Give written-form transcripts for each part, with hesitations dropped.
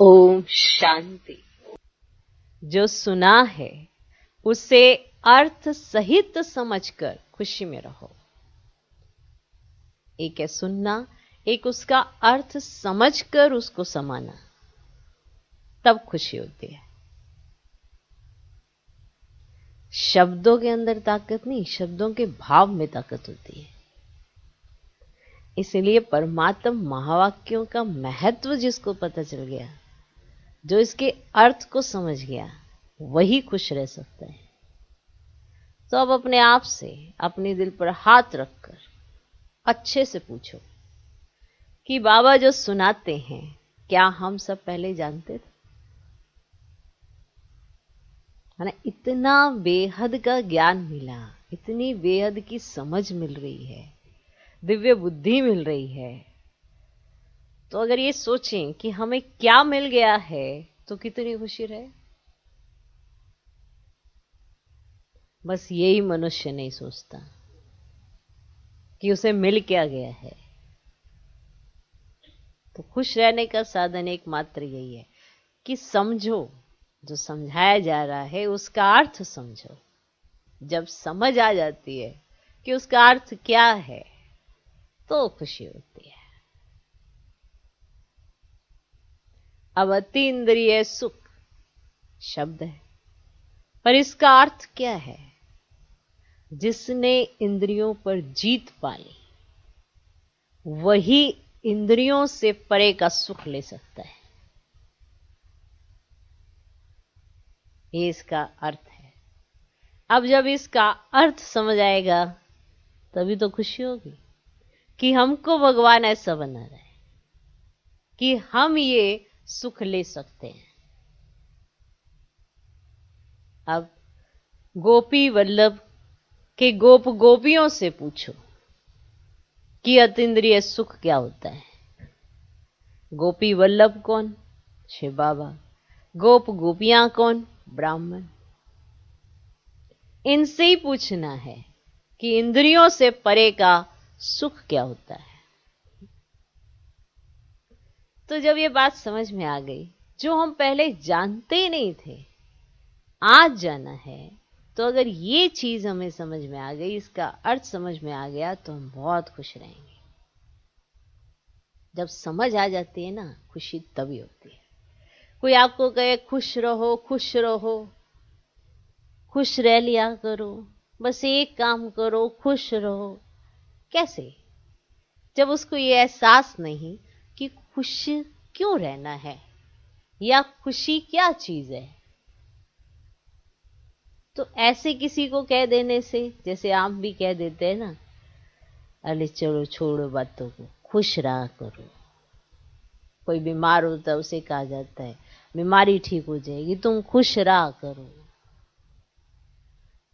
ओम शांति। जो सुना है उसे अर्थ सहित समझकर खुशी में रहो। एक है सुनना, एक उसका अर्थ समझकर उसको समाना, तब खुशी होती है। शब्दों के अंदर ताकत नहीं, शब्दों के भाव में ताकत होती है। इसलिए परमात्म महावाक्यों का महत्व जिसको पता चल गया, जो इसके अर्थ को समझ गया, वही खुश रह सकता है। तो अब अपने आप से अपने दिल पर हाथ रखकर अच्छे से पूछो कि बाबा जो सुनाते हैं, क्या हम सब पहले जानते थे? है ना, इतना बेहद का ज्ञान मिला, इतनी बेहद की समझ मिल रही है, दिव्य बुद्धि मिल रही है। तो अगर ये सोचें कि हमें क्या मिल गया है तो कितनी खुशी रहे। बस यही मनुष्य नहीं सोचता कि उसे मिल क्या गया है। तो खुश रहने का साधन एकमात्र यही है कि समझो, जो समझाया जा रहा है उसका अर्थ समझो। जब समझ आ जाती है कि उसका अर्थ क्या है तो खुशी होती है। अब अतीन्द्रिय सुख शब्द है, पर इसका अर्थ क्या है? जिसने इंद्रियों पर जीत पाई वही इंद्रियों से परे का सुख ले सकता है। ये इसका अर्थ है। अब जब इसका अर्थ समझ आएगा तभी तो खुशी होगी कि हमको भगवान ऐसा बना रहा है कि हम ये सुख ले सकते हैं। अब गोपी वल्लभ के गोप गोपियों से पूछो कि अतीन्द्रिय सुख क्या होता है। गोपी वल्लभ कौन? शिव बाबा। गोप गोपियां कौन? ब्राह्मण। इनसे ही पूछना है कि इंद्रियों से परे का सुख क्या होता है। तो जब ये बात समझ में आ गई, जो हम पहले जानते ही नहीं थे, आज जाना है, तो अगर ये चीज हमें समझ में आ गई, इसका अर्थ समझ में आ गया, तो हम बहुत खुश रहेंगे। जब समझ आ जाती है ना, खुशी तभी होती है। कोई आपको कहे खुश रहो, खुश रहो, खुश रह लिया करो, बस एक काम करो, खुश रहो। कैसे? जब उसको ये एहसास नहीं कि खुश क्यों रहना है या खुशी क्या चीज है। तो ऐसे किसी को कह देने से, जैसे आप भी कह देते हैं ना, अरे चलो छोड़ो बातों को, खुश रहा करो। कोई बीमार होता है उसे कहा जाता है बीमारी ठीक हो जाएगी, तुम खुश रहा करो।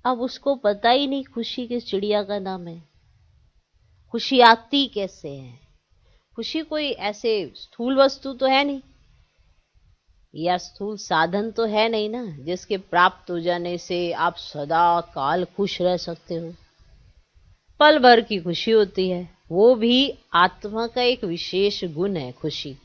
अब उसको पता ही नहीं खुशी किस चिड़िया का नाम है, खुशी आती कैसे है। खुशी कोई ऐसे स्थूल वस्तु तो है नहीं, या स्थूल साधन तो है नहीं ना, जिसके प्राप्त हो जाने से आप सदा काल खुश रह सकते हो। पल भर की खुशी होती है, वो भी आत्मा का एक विशेष गुण है खुशी।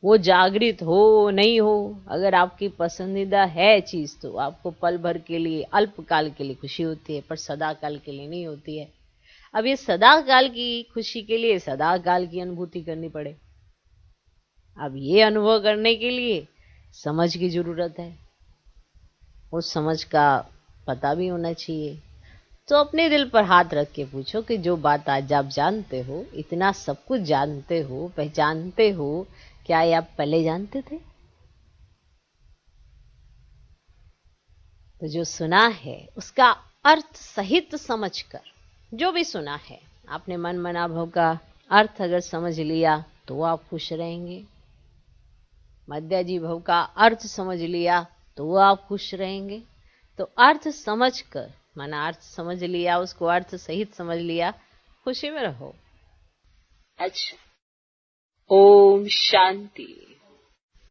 वो जागृत हो नहीं हो, अगर आपकी पसंदीदा है चीज तो आपको पल भर के लिए, अल्प काल के लिए खुशी होती है, पर सदा काल के लिए नहीं होती है। अब ये सदा काल की खुशी के लिए सदा काल की अनुभूति करनी पड़े। अब ये अनुभव करने के लिए समझ की जरूरत है, उस समझ का पता भी होना चाहिए। तो अपने दिल पर हाथ रख के पूछो कि जो बात आज आप जानते हो, इतना सब कुछ जानते हो, पहचानते हो, क्या ये आप पहले जानते थे? तो जो सुना है उसका अर्थ सहित समझकर, जो भी सुना है आपने मन मनाभव का अर्थ अगर समझ लिया तो आप खुश रहेंगे। मध्याजी भव का अर्थ समझ लिया तो आप खुश रहेंगे। तो अर्थ समझकर, माना अर्थ समझ लिया, उसको अर्थ सहित समझ लिया, खुशी में रहो। अच्छा, ओम शांति।